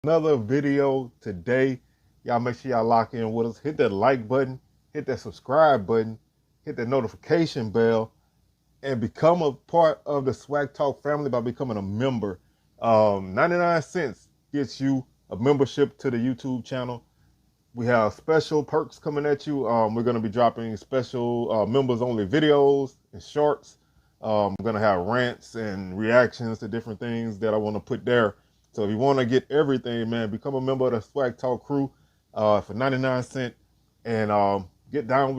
Another video today. Y'all make sure y'all lock in with us. Hit that like button, hit that subscribe button, hit that notification bell, and become a part of the SWAC Talk family by becoming a member. 99 cents gets you a membership to the YouTube channel. We have special perks coming at you. We're going to be dropping special members only videos and shorts. We're going to have rants and reactions to different things that I want to put there. So if you want to get everything, man, become a member of the Swag Talk crew for 99 cents and get down,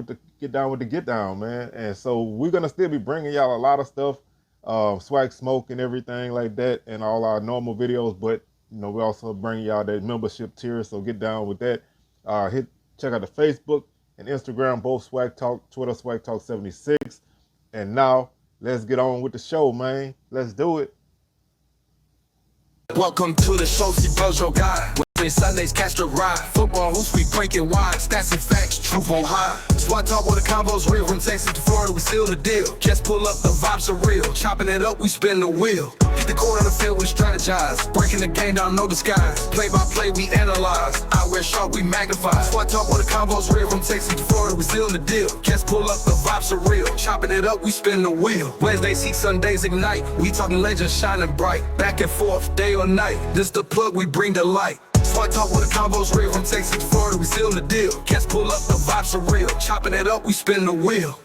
man. And so we're going to still be bringing y'all a lot of stuff, swag smoke and everything like that and all our normal videos. But, we also bring y'all that membership tier. So get down with that. Check out the Facebook and Instagram, both Swag Talk, Twitter Swag Talk 76. And now let's get on with the show, man. Let's do it. Welcome to the show, see Bojo guy. Sundays catch the ride. Football hoops, we breaking wide. Stats and facts, truth on high. SWAT talk where the combos real. From Texas to Florida, we seal the deal. Just pull up, the vibes are real. Chopping it up, we spin the wheel. Hit the corner of the field, we strategize. Breaking the game down, no disguise. Play by play, we analyze. I wear sharp, we magnify. SWAT talk where the combos real. From Texas to Florida, we seal the deal. Just pull up, the vibes are real. Chopping it up, we spin the wheel. Wednesdays heat, Sundays ignite. We talking legends shining bright. Back and forth, day or night. This the plug, we bring the light. SWAT talk where the combos real. From Texas to Florida, we seal the deal. Cats pull up, the vibes are real. Chopping it up, we spin the wheel.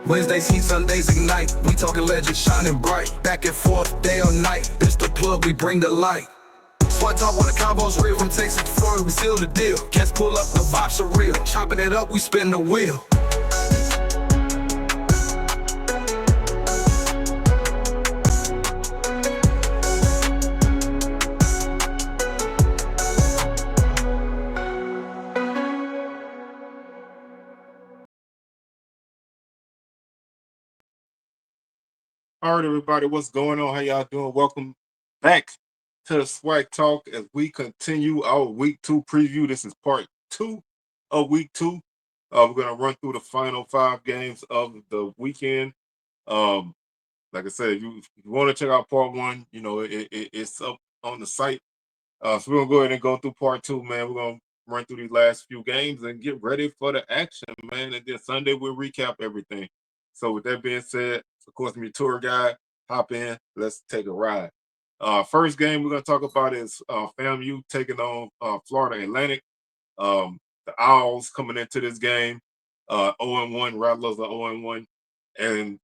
Wednesdays heat, Sundays ignite. We talking legends shining bright. Back and forth, day or night. This the plug, we bring the light. SWAT talk where the combos real. From Texas to Florida, we seal the deal. Cats pull up, the vibes are real. Chopping it up, we spin the wheel. All right, everybody, what's going on? How y'all doing? Welcome back to the Swag Talk as we continue our week 2 preview. This is part 2 of week 2. We're going to run through the final 5 games of the weekend. Like I said, if you want to check out part 1, it's up on the site. So we're going to go ahead and go through part 2, man. We're going to run through these last few games and get ready for the action, man. And then Sunday, we'll recap everything. So with that being said, of course, I'm your tour guide. Hop in. Let's take a ride. First game we're going to talk about is FAMU taking on Florida Atlantic. The Owls coming into this game 0-1. Rattlers are 0-1. And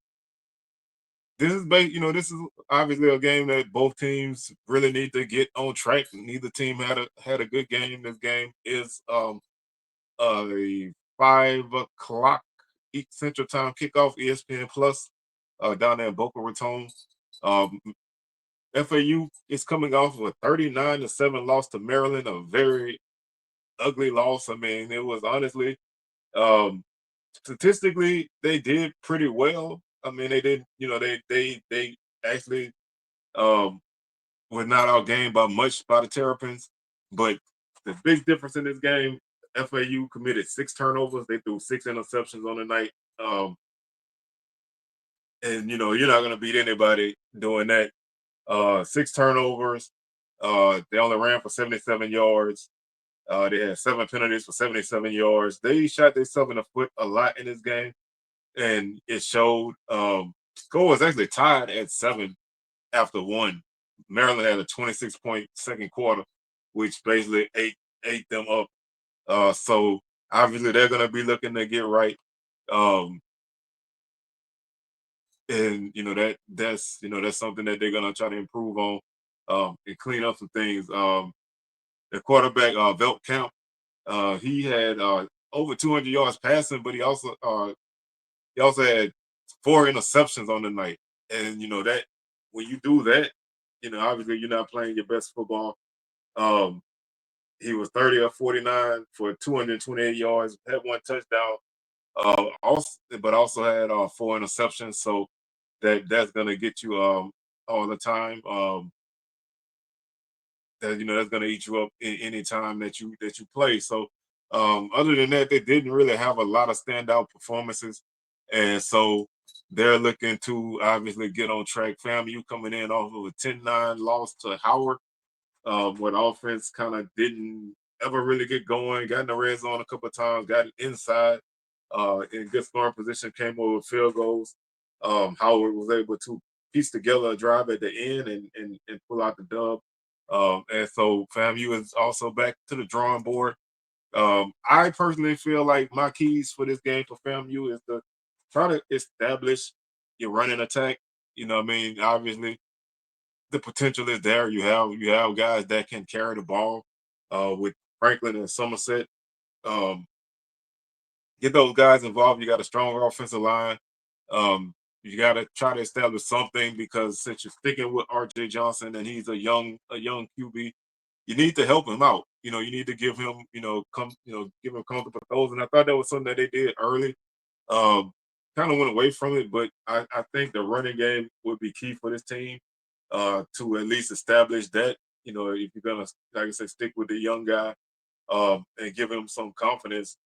this is this is obviously a game that both teams really need to get on track. Neither team had a good game. This game is a 5 o'clock Central Time kickoff, ESPN Plus, down there in Boca Raton. FAU is coming off of a 39-7 loss to Maryland, a very ugly loss. I mean, it was honestly, statistically, they did pretty well. I mean, they did, they actually were not outgained by much by the Terrapins. But the big difference in this game, FAU committed 6 turnovers. They threw 6 interceptions on the night. And you're not going to beat anybody doing that. 6 turnovers. They only ran for 77 yards. They had 7 penalties for 77 yards. They shot themselves in the foot a lot in this game, and it showed. Score was actually tied at 7 after 1. Maryland had a 26-point second quarter, which basically ate them up. So obviously they're going to be looking to get right. And that's something that they're gonna try to improve on and clean up some things. The quarterback Velt Camp, he had over 200 yards passing, but he also had 4 interceptions on the night. And that when you do that, obviously you're not playing your best football. He was 30 of 49 for 228 yards, had 1 touchdown. Also, but also had 4 interceptions. So that's gonna get you all the time. That that's gonna eat you up any time that you play. So other than that, they didn't really have a lot of standout performances, and so they're looking to obviously get on track. FAMU coming in off of a 10-9 loss to Howard, where the offense kind of didn't ever really get going. Got in the red zone a couple of times, got inside in good scoring position, came over with field goals. Howard was able to piece together a drive at the end and pull out the dub. And so FAMU is also back to the drawing board. I personally feel like my keys for this game for FAMU is to try to establish your running attack. You know what I mean? Obviously, the potential is there. You have guys that can carry the ball with Franklin and Somerset. Um, get those guys involved. You got a strong offensive line. You got to try to establish something because since you're sticking with R.J. Johnson and he's a young QB, you need to help him out. You need to give him give him comfortable throws. And I thought that was something that they did early. Um, Kind of went away from it, but I think the running game would be key for this team to at least establish that. If you're gonna, like I said, stick with the young guy and give him some confidence.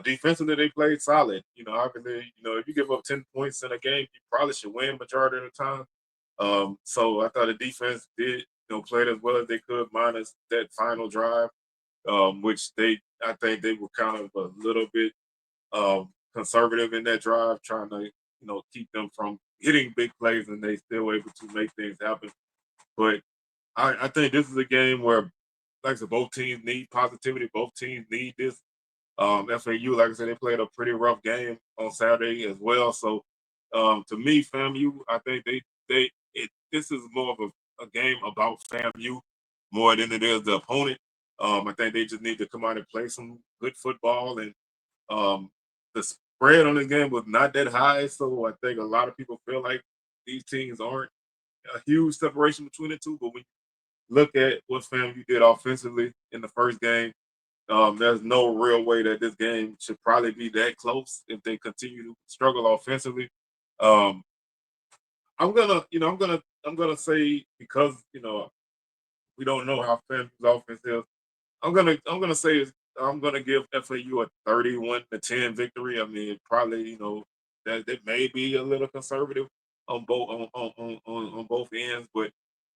Defensively, they played solid. Obviously, if you give up 10 points in a game, you probably should win majority of the time. So I thought the defense did, played as well as they could, minus that final drive, which I think they were kind of a little bit conservative in that drive, trying to, keep them from hitting big plays, and they still able to make things happen. But I think this is a game where, like I said, both teams need positivity. Both teams need this. FAU, like I said, they played a pretty rough game on Saturday as well. So to me, FAMU, I think this is more of a game about FAMU more than it is the opponent. I think they just need to come out and play some good football, and the spread on this game was not that high. So I think a lot of people feel like these teams aren't a huge separation between the two. But when you look at what FAMU did offensively in the first game, there's no real way that this game should probably be that close if they continue to struggle offensively. Um, I'm gonna say because we don't know how FAMU's offense is. I'm gonna say I'm gonna give FAU a 31-10 victory. I mean, probably that may be a little conservative on both ends, but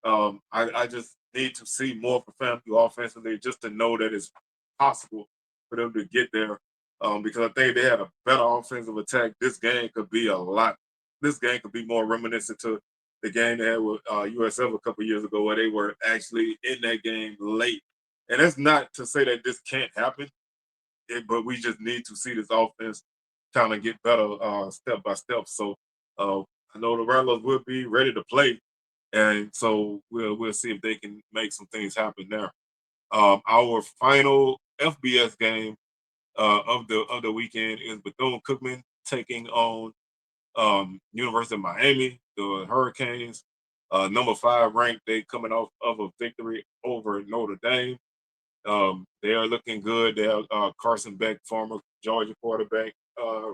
I just need to see more for FAMU offensively just to know that it's possible for them to get there. Because I think they had a better offensive attack. This game could be a lot. This game could be more reminiscent to the game they had with USF a couple years ago, where they were actually in that game late. And that's not to say that this can't happen, but we just need to see this offense kind of get better step by step. So uh, I know the Rattlers will be ready to play, and so we'll see if they can make some things happen there. Our final FBS game of the weekend is Bethune Cookman taking on University of Miami, the Hurricanes. Number 5 ranked, they coming off of a victory over Notre Dame. They are looking good. They have Carson Beck, former Georgia quarterback,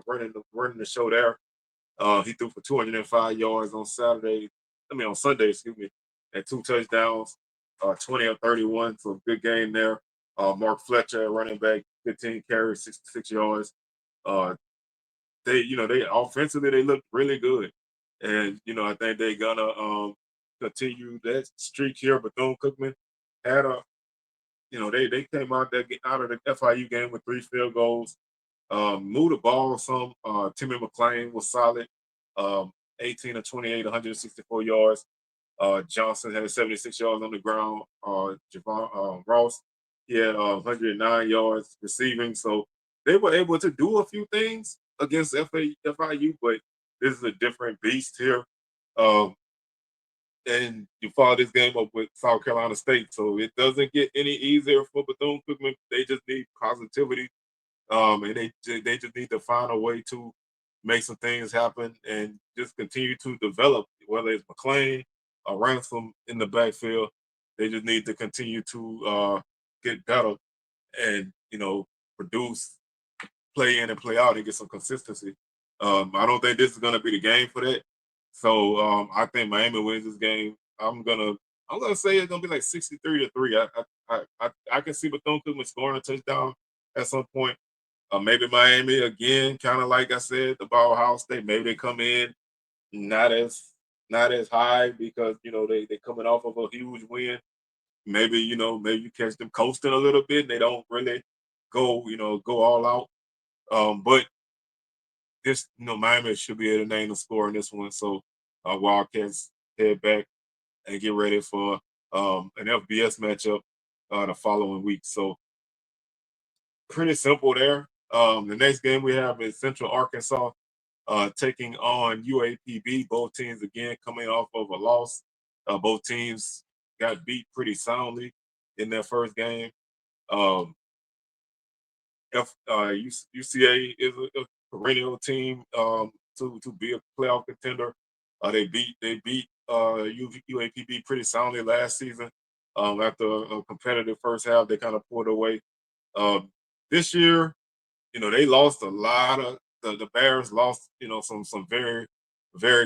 running the show there. He threw for 205 yards on Saturday. I mean on Sunday, excuse me, and 2 touchdowns, 20 of 31. So good game there. Mark Fletcher, running back, 15 carries, 66 yards. Uh, they offensively they look really good, and I think they're gonna continue that streak here. Bethune Cookman had a they came out of the FIU game with 3 field goals. Moved the ball some. Timmy McClain was solid. 18 of 28, 164 yards. Johnson had 76 yards on the ground. Javon Ross, he had 109 yards receiving. So they were able to do a few things against FIU, but this is a different beast here. Um, and you follow this game up with South Carolina State, so it doesn't get any easier for Bethune Cookman. They just need positivity, and they just need to find a way to make some things happen and just continue to develop. Whether it's McLean or Ransom in the backfield, they just need to continue to get better and produce play in and play out and get some consistency. I don't think this is gonna be the game for that. So I think Miami wins this game. I'm gonna say it's gonna be like 63-3. I can see Bethune Cookman scoring a touchdown at some point. Maybe Miami again, kind of like I said, the Ball House State. Maybe they come in not as not as high because they coming off of a huge win. Maybe you catch them coasting a little bit. And they don't really go all out. But this Miami should be able to name the score in this one. So Wildcats head back and get ready for an FBS matchup the following week. So pretty simple there. The next game we have is Central Arkansas taking on UAPB. Both teams again coming off of a loss. Both teams got beat pretty soundly in their first game. Um, UCA is a perennial team to be a playoff contender. They beat UAPB pretty soundly last season. After a competitive first half, they kind of pulled away. This year, they lost a lot of the Bears lost, some very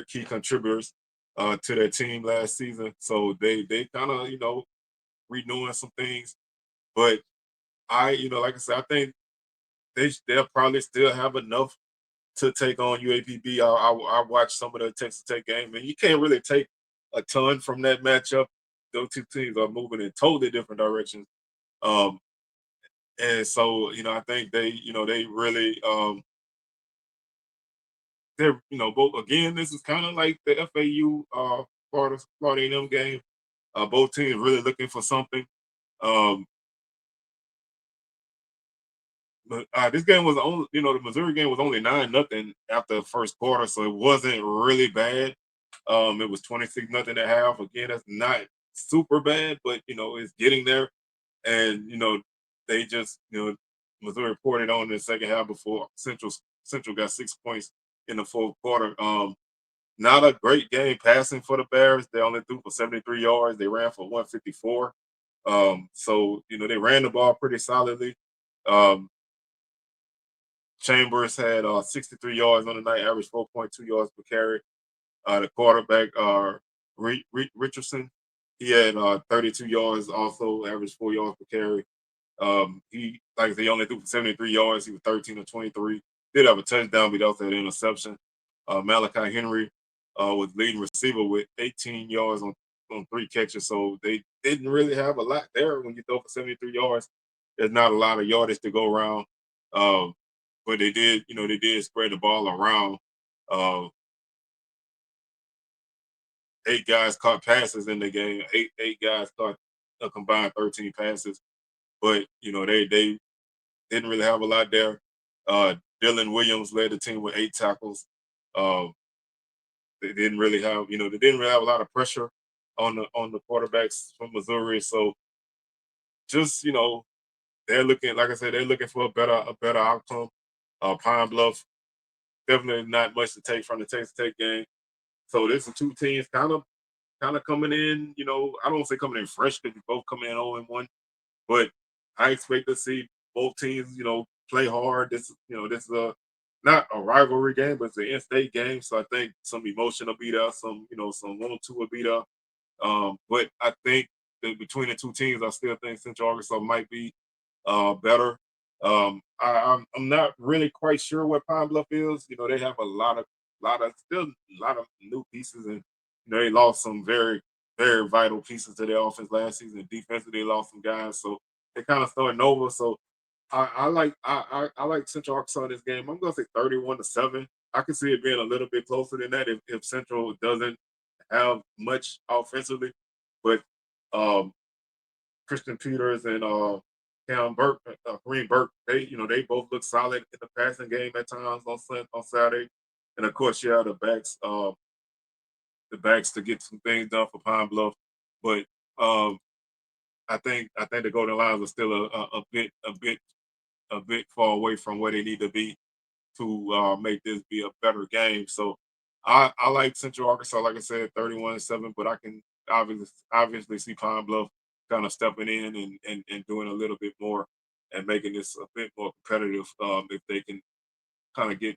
key contributors to their team last season. So they kind of, renewing some things. But like I said, I think they'll probably still have enough to take on UAPB. I watched some of the Texas Tech game, and you can't really take a ton from that matchup. Those two teams are moving in totally different directions. Um, and so, I think they really they're both again. This is kind of like the FAU Florida A&M game. Both teams really looking for something. Um, but this game was only the Missouri game was only 9-0 after the first quarter, so it wasn't really bad. It was 26-0 at half. Again, that's not super bad, but it's getting there. And they just Missouri poured it on in the second half before Central got 6 points in the fourth quarter. Not a great game passing for the Bears. They only threw for 73 yards. They ran for 154. So they ran the ball pretty solidly. Um, Chambers had 63 yards on the night, averaged 4.2 yards per carry. The quarterback, Richardson, he had 32 yards, also averaged 4 yards per carry. He, like I said, he only threw for 73 yards. He was 13 of 23. Did have a touchdown, but he also had an interception. Malachi Henry was leading receiver with 18 yards on 3 catches. So they didn't really have a lot there when you throw for 73 yards. There's not a lot of yardage to go around. Um, but they did spread the ball around. Uh, 8 guys caught passes in the game. Eight guys caught a combined 13 passes. But they didn't really have a lot there. Dylan Williams led the team with 8 tackles. Uh, they didn't really have a lot of pressure on the quarterbacks from Missouri. So just they're looking, like I said, they're looking for a better outcome. Pine Bluff definitely not much to take from the Texas Tech game. So there's some two teams kind of coming in. I don't say coming in fresh because we both coming in 0-1, but I expect to see both teams, play hard. This is a not a rivalry game, but it's an in-state game. So I think some emotion will be there, some want to will be there. But I think that between the two teams, I still think Central Arkansas might be better. I'm not really quite sure what Pine Bluff is. They have still a lot of new pieces, and they lost some very very vital pieces to their offense last season. Defensively, they lost some guys, so they kind of starting over. So I like Central Arkansas in this game. I'm gonna say 31-7. I can see it being a little bit closer than that if Central doesn't have much offensively, but um, Christian Peters and Cam Burke, Kareem Burke, they both look solid in the passing game at times on Saturday, and of course, yeah, the backs to get some things done for Pine Bluff, but um, I think the Golden Lions are still a bit far away from where they need to be to make this be a better game. So I like Central Arkansas, like I said, 31-7, but I can obviously see Pine Bluff kind of stepping in and doing a little bit more. and making this a bit more competitive if they can kind of get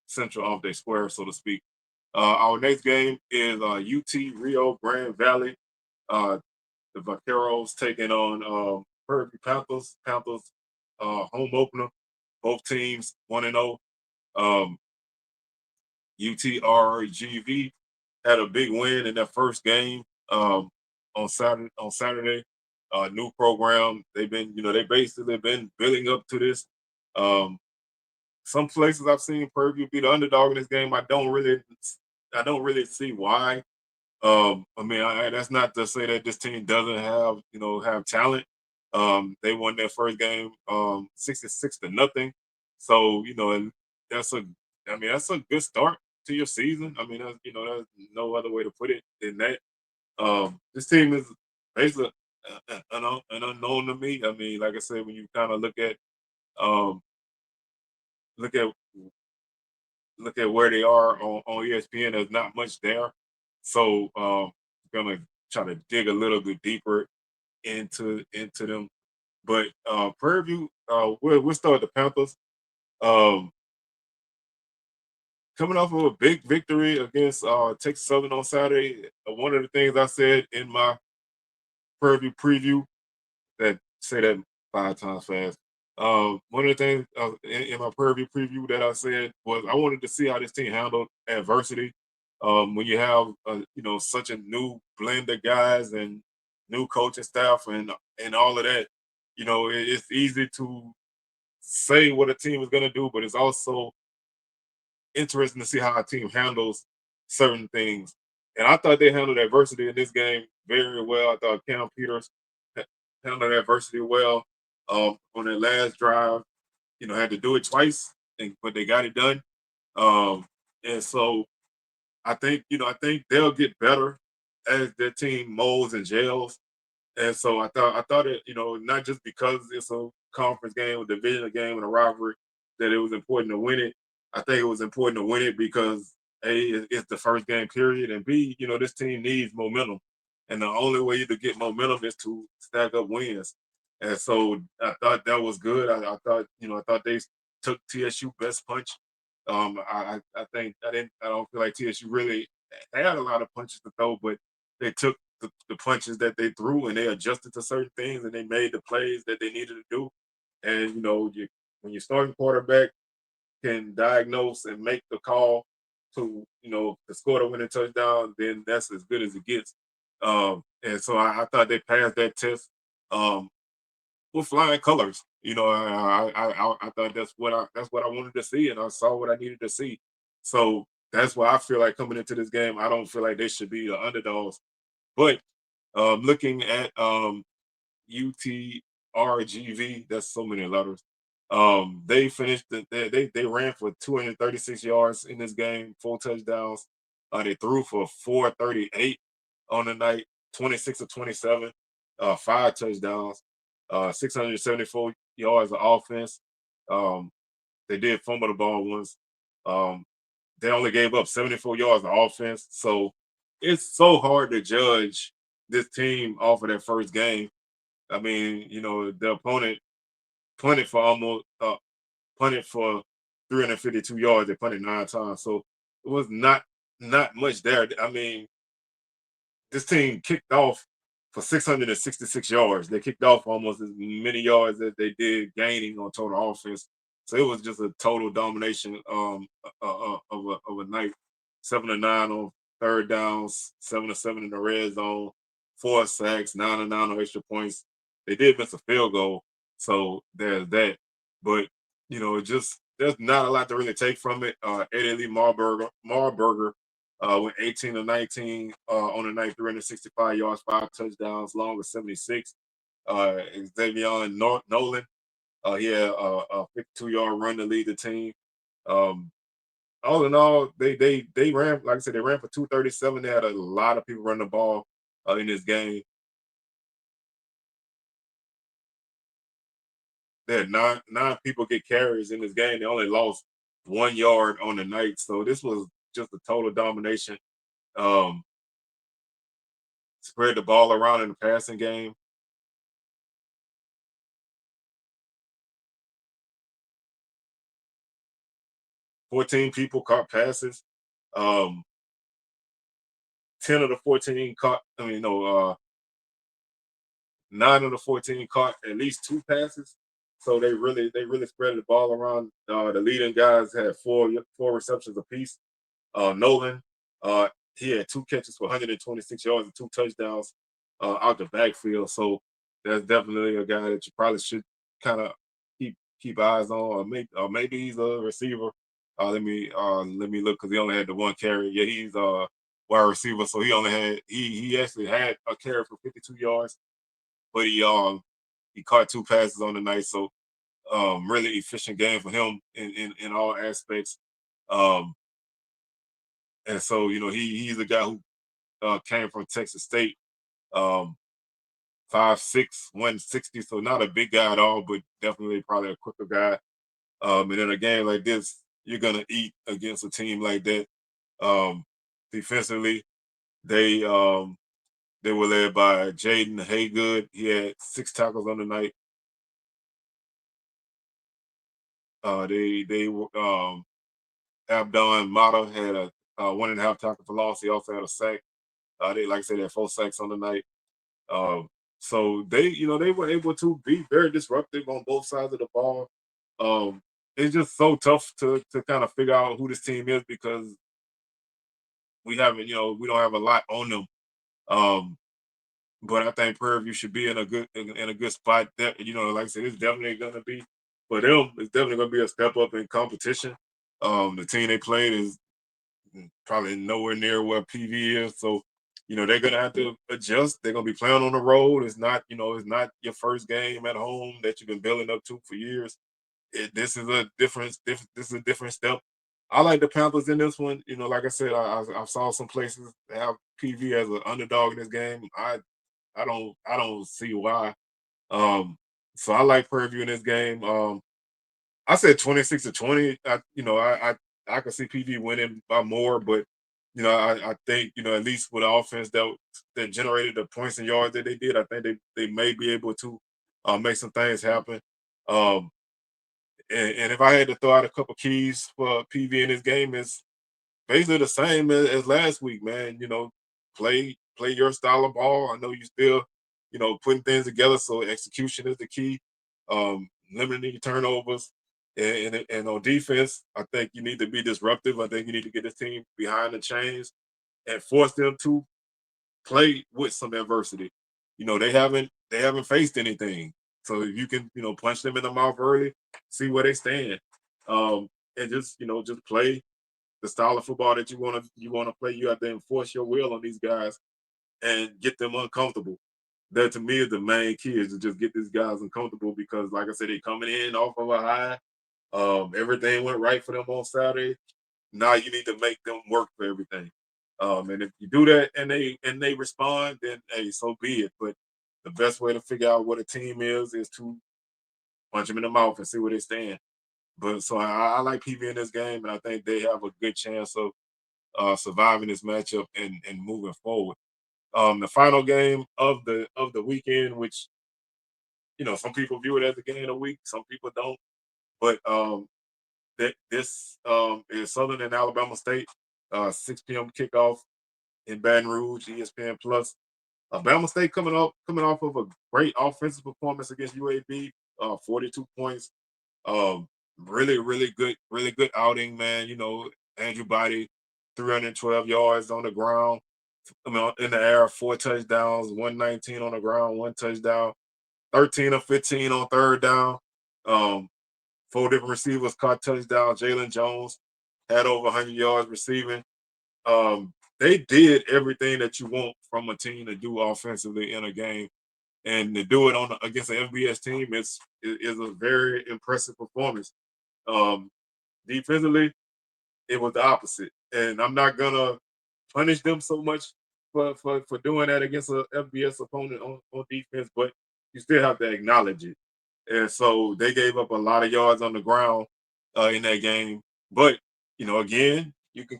Central off their square, so to speak. Our next game is UT Rio Grande Valley. Uh, the Vaqueros taking on Prairie View Panthers. Panthers home opener. Both teams 1-0. UTRGV had a big win in their first game on Saturday. New program. They've been, they basically been building up to this. Um, some places I've seen Purview be the underdog in this game. I don't really see why. I mean, that's not to say that this team doesn't have talent. They won their first game 66-0. So and that's a, I mean, that's a good start to your season. I mean, there's no other way to put it than that. This team is basically an unknown to me. I mean, like I said, when you kind of um, look at where they are on ESPN, there's not much there. So gonna try to dig a little bit deeper into them. But Prairie View, we'll start with the Panthers. Um, Coming off of a big victory against Texas Southern on Saturday, one of the things I said in my Prairie View preview, that say that 5 times fast. One of the things in my Prairie View preview that I said was I wanted to see how this team handled adversity. When you have such a new blend of guys and new coaching staff and all of that, it's easy to say what a team is going to do, but it's also interesting to see how a team handles certain things. And I thought they handled adversity in this game very well. I thought Cam Peters handled adversity well on their last drive. Had to do it twice, but they got it done. And so I think they'll get better as their team molds and gels. And so I thought it, not just because it's a conference game, a division game, and a rivalry, that it was important to win it. I think it was important to win it because A, it's the first game period, and B, this team needs momentum. And the only way to get momentum is to stack up wins. And so I thought that was good. I thought they took TSU best punch. I think I don't feel like TSU really had a lot of punches to throw, but they took the punches that they threw and they adjusted to certain things and they made the plays that they needed to do. And when your starting quarterback can diagnose and make the call to score the winning touchdown, then that's as good as it gets. And so I thought they passed that test um, with flying colors. I thought that's what I wanted to see, and I saw what I needed to see. So that's why I feel like coming into this game, I don't feel like they should be the underdogs. But looking at UTRGV, that's so many letters. They finished. They ran for 236 yards in this game, 4 touchdowns. They threw for 438 on the night, 26 of 27, 5 touchdowns, 674 yards of offense. Um, they did fumble the ball once. Um, they only gave up 74 yards of offense. So it's so hard to judge this team off of their first game. I mean, the opponent punted for almost punted for 352 yards. They punted 9 times. So it was not much there. I mean, this team kicked off for 666 yards. They kicked off almost as many yards as they did gaining on total offense. So it was just a total domination of a night. 7-9 on third downs, 7-7 in the red zone, 4 sacks, 9-9 on extra points. They did miss a field goal, so there's that. But just there's not a lot to really take from it. Eddie Lee Marburger went 18 to 19 on the night, 365 yards, 5 touchdowns, long with 76. Xavier Nolan, he had a 52-yard run to lead the team. Um, all in all, they ran, like I said, they ran for 237. They had a lot of people run the ball in this game. They had nine people get carries in this game. They only lost 1 yard on the night, so this was just a total domination. Um, Spread the ball around in the passing game. 14 people caught passes. Um, 10 of the 14 caught. I mean, no, 9 of the 14 caught at least 2 passes. So they really spread the ball around. The leading guys had four receptions apiece. Nolan, uh, he had 2 catches for 126 yards and 2 touchdowns out the backfield. So that's definitely a guy that you probably should kind of keep eyes on, or maybe he's a receiver. Let me look because he only had the 1 carry. Yeah, he's a wide receiver, so he actually had a carry for 52 yards, but he caught 2 passes on the night. So really efficient game for him in all aspects. Um, and so he's a guy who came from Texas State, um, 5'6", 160, so not a big guy at all, but definitely probably a quicker guy. And in a game like this, you're gonna eat against a team like that. Um, Defensively, they um, they were led by Jaden Haygood. He had 6 tackles on the night. They Abdon Mata had a 1.5 tackle for loss. He also had a sack. They like I said, they had 4 sacks on the night. Um, so they were able to be very disruptive on both sides of the ball. It's just so tough to kind of figure out who this team is because we don't have a lot on them. Um, but I think Prairie View should be in a good spot. That like I said, it's definitely gonna be for them. It's definitely gonna be a step up in competition. The team they played is probably nowhere near where PV is. So, they're gonna have to adjust. They're gonna be playing on the road. It's not your first game at home that you've been building up to for years. This is a this is a different step. I like the Panthers in this one. Like I said, I saw some places that have PV as an underdog in this game. I don't see why. Um, so I like Prairie View in this game. I said 26-20. I could see PV winning by more, but I think at least with the offense that generated the points and yards that they did, I think they may be able to make some things happen. Um, and if I had to throw out a couple keys for PV in this game, is basically the same as last week, man. Play your style of ball. I know you still, putting things together. So execution is the key. Limiting your turnovers, and on defense, I think you need to be disruptive. I think you need to get this team behind the chains and force them to play with some adversity. They haven't faced anything. So if you can, punch them in the mouth early, see where they stand. And just play the style of football that you wanna play. You have to enforce your will on these guys and get them uncomfortable. That to me is the main key is to just get these guys uncomfortable because like I said, they coming in off of a high. Everything went right for them on Saturday. Now you need to make them work for everything. And if you do that and they respond, then hey, so be it. But the best way to figure out what a team is to punch them in the mouth and see where they stand. But so I like PV in this game, and I think they have a good chance of surviving this matchup and moving forward. The final game of the weekend, which some people view it as the game of the week, some people don't. But this is Southern and Alabama State, 6 p.m. kickoff in Baton Rouge, ESPN Plus. Alabama State coming off of a great offensive performance against UAB, 42 points. Um, really good outing, man. Andrew Body, 312 yards on the ground. In the air, 4 touchdowns, 119 on the ground, 1 touchdown, 13 of 15 on third down. Um, 4 different receivers caught touchdowns. Jalen Jones had over 100 yards receiving. They did everything that you want from a team to do offensively in a game, and to do it against an FBS team is a very impressive performance. Um, Defensively, it was the opposite, and I'm not gonna punish them so much for doing that against a FBS opponent on defense, but you still have to acknowledge it. And so they gave up a lot of yards on the ground in that game. But again, you can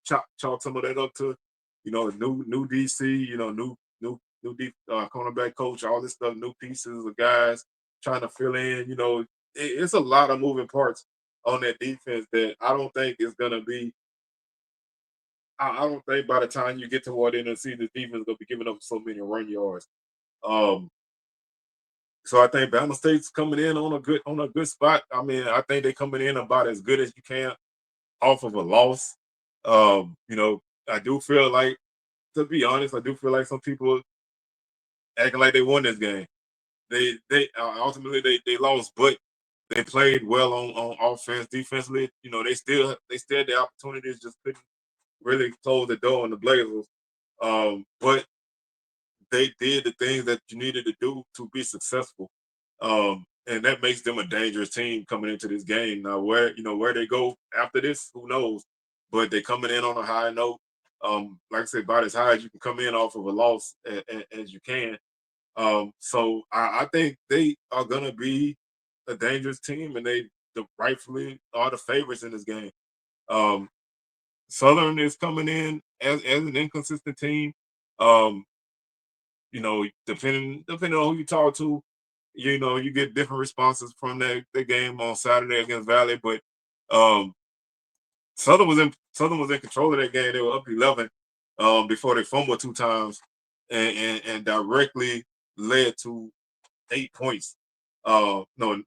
chalk some of that up to new DC, new cornerback coach, all this stuff, new pieces of guys trying to fill in. It's a lot of moving parts. on that defense that I don't think is gonna be. I don't think by the time you get toward the end of the season, the defense is gonna be giving up so many run yards. Um, so I think Bama State's coming in on a good spot. I mean, I think they're coming in about as good as you can off of a loss. You know, I do feel like, to be honest, I do feel like some people acting like they won this game. They ultimately they lost, but they played well on offense, defensively. You know, they still had the opportunities, just couldn't really close the door on the Blazers. But they did the things that you needed to do to be successful. And that makes them a dangerous team coming into this game. Now, where they go after this, who knows? But they're coming in on a high note. Like I said, about as high as you can come in off of a loss as you can. So I think they are gonna be a dangerous team, and rightfully are the favorites in this game. Um, Southern is coming in as an inconsistent team. Um, depending on who you talk to, you get different responses from that game on Saturday against Valley. But um, Southern was in control of that game. They were up 11 before they fumbled two times, and directly led to 8 points. No, 9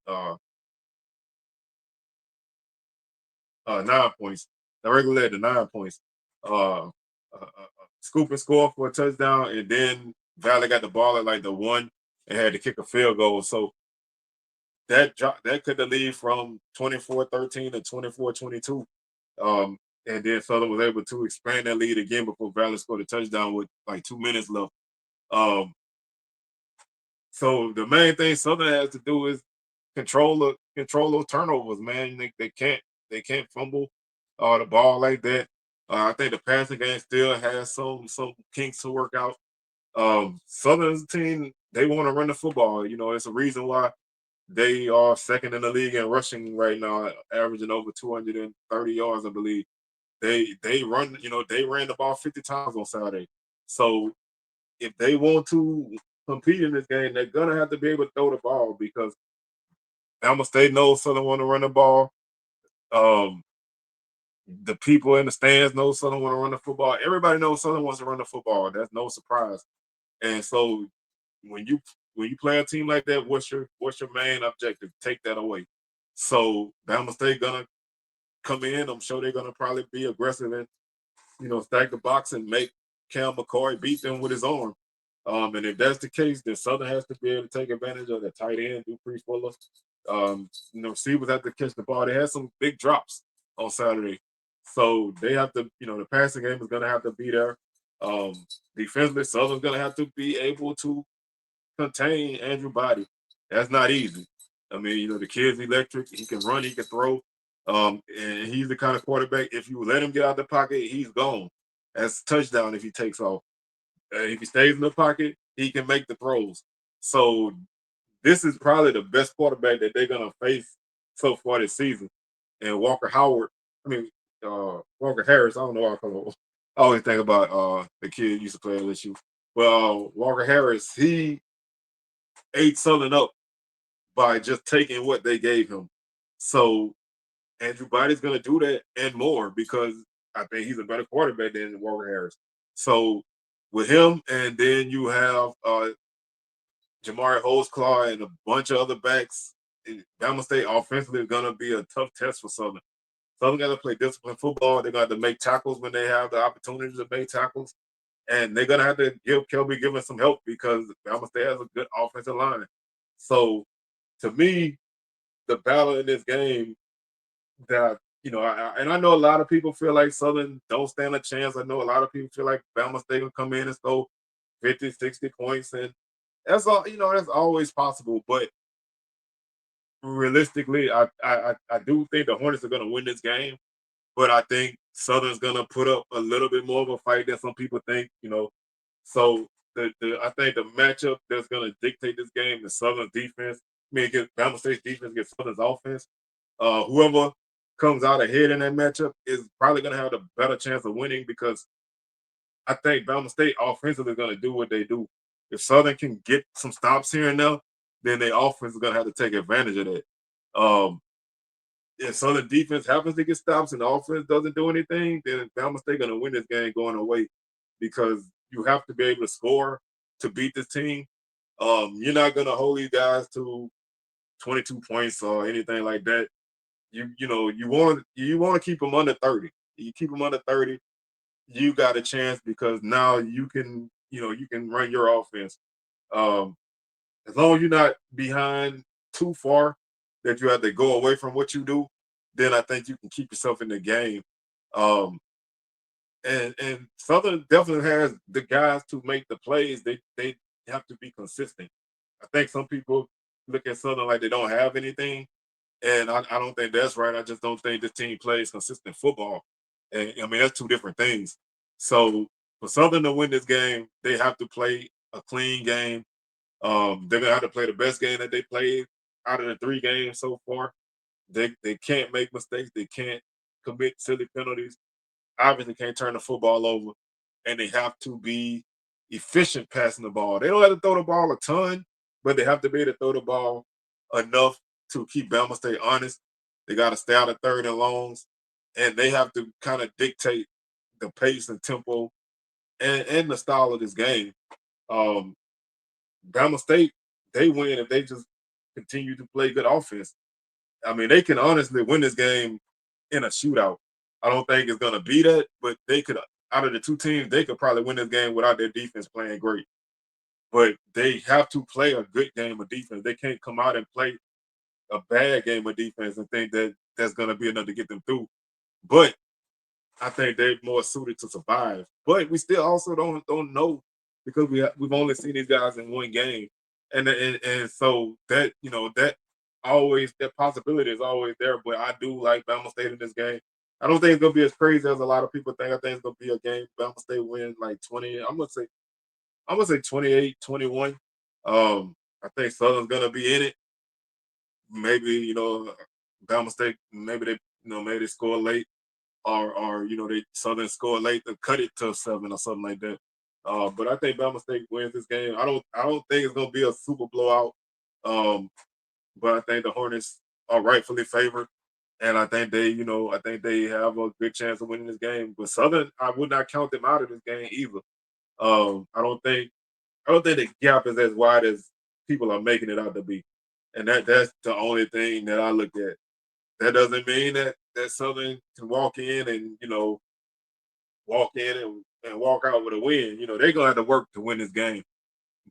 points. Directly led to 9 points. Scoop and score for a touchdown, and then Valley got the ball at like the one and had to kick a field goal. So that could have lead from 24-13 to 24-22. And then Southern was able to expand that lead again before Valley scored a touchdown with like 2 minutes left. Um, so the main thing Southern has to do is control those turnovers, man. They can't fumble the ball like that. I think the passing game still has some kinks to work out. Southern's team, they want to run the football. You know, it's a reason why they are second in the league in rushing right now, averaging over 230 yards, I believe. They ran the ball 50 times on Saturday. So if they want to compete in this game, they're gonna have to be able to throw the ball because Alma State knows Southern want to run the ball. Um, the people in the stands know Southern want to run the football. Everybody knows Southern wants to run the football. That's no surprise. And so when you when you play a team like that, what's your main objective? Take that away. So Bama State gonna come in. I'm sure they're gonna probably be aggressive and stack the box and make Cam McCoy beat them with his arm. And if that's the case, then Southern has to be able to take advantage of the tight end, Dupree Fuller. Receivers have to catch the ball. They had some big drops on Saturday. So they have to, the passing game is going to have to be there. Um, Defensively, Southern's going to have to be able to contain Andrew Body. That's not easy. I mean, the kid's electric. He can run, he can throw. And he's the kind of quarterback, if you let him get out the pocket, he's gone. That's a touchdown if he takes off. If he stays in the pocket, he can make the throws. So this is probably the best quarterback that they're gonna face so far this season. And Walker Howard, I mean Walker Harris. I don't know why I always think about the kid used to play at LSU. Well, Walker Harris, he ate Southern up by just taking what they gave him. So Andrew Body's gonna do that and more because I think he's a better quarterback than Walker Harris. So with him, and then you have Jamari Holesclaw and a bunch of other backs. Bama State offensively is gonna be a tough test for Southern. Southern got to play disciplined football. They're going to make tackles when they have the opportunity to make tackles, and they're going to have to give Kelby Given some help because Bama State has a good offensive line. So, to me, the battle in this game that and I know a lot of people feel like Southern don't stand a chance. I know a lot of people feel like Bama State will come in and score 50, 60 points, and that's all. That's always possible, but realistically, I do think the Hornets are going to win this game, but I think Southern's going to put up a little bit more of a fight than some people think. So I think the matchup that's going to dictate this game is Southern's defense. I mean, against Bama State's defense against Southern's offense. Whoever comes out ahead in that matchup is probably going to have the better chance of winning because I think Bama State offensively is going to do what they do. If Southern can get some stops here and there, then their offense is going to have to take advantage of that. Um, if Southern defense happens to get stops and the offense doesn't do anything, then Bama State gonna win this game going away because you have to be able to score to beat this team. You're not gonna hold these guys to 22 points or anything like that. You want to keep them under 30. You keep them under 30, you got a chance because now you can run your offense. Um, as long as you're not behind too far that you have to go away from what you do, then I think you can keep yourself in the game. Um, and Southern definitely has the guys to make the plays. They have to be consistent. I think some people look at Southern like they don't have anything, and I don't think that's right. I just don't think this team plays consistent football. And I mean, that's two different things. So for Southern to win this game, they have to play a clean game. They're gonna have to play the best game that they played out of the three games so far. They can't make mistakes. They can't commit silly penalties. Obviously, can't turn the football over, and they have to be efficient passing the ball. They don't have to throw the ball a ton, but they have to be able to throw the ball enough to keep Bama State honest. They got to stay out of third and longs, and they have to kind of dictate the pace and tempo and the style of this game. Um, Bama State, they win if they just continue to play good offense. I mean, they can honestly win this game in a shootout. I don't think it's gonna be that, but they could. Out of the two teams, they could probably win this game without their defense playing great. But they have to play a good game of defense. They can't come out and play a bad game of defense and think that that's gonna be enough to get them through. But I think they're more suited to survive. But we still also don't know because we've only seen these guys in one game, and so that that always that possibility is always there. But I do like Bama State in this game. I don't think it's gonna be as crazy as a lot of people think. I think it's gonna be a game Bama State win like 20. I'm gonna say 28-21. I think Southern's gonna be in it. Maybe Bama State. Maybe they score late or they Southern score late to cut it to 7 or something like that. But I think Bama State wins this game. I don't think it's gonna be a super blowout. Um, but I think the Hornets are rightfully favored, and I think they have a good chance of winning this game. But Southern, I would not count them out of this game either. I don't think the gap is as wide as people are making it out to be, and that's the only thing that I look at. That doesn't mean that Southern can walk in and walk out with a win. They're gonna have to work to win this game.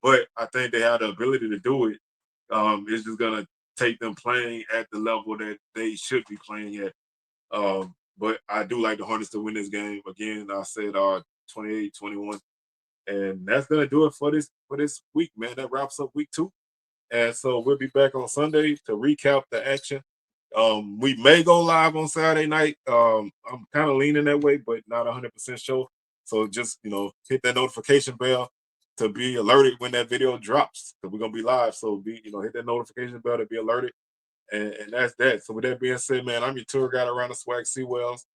But I think they have the ability to do it. It's just gonna take them playing at the level that they should be playing at. But I do like the Hornets to win this game. Again, I said 28-21. And that's gonna do it for this week, man. That wraps up week 2. And so we'll be back on Sunday to recap the action. We may go live on Saturday night. I'm kind of leaning that way, but not 100% sure. So just hit that notification bell to be alerted when that video drops. Because we're gonna be live. So hit that notification bell to be alerted. And that's that. So with that being said, man, I'm your tour guide around the SWAC Seawells.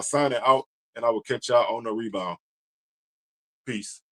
Signing out, and I will catch y'all on the rebound. Peace.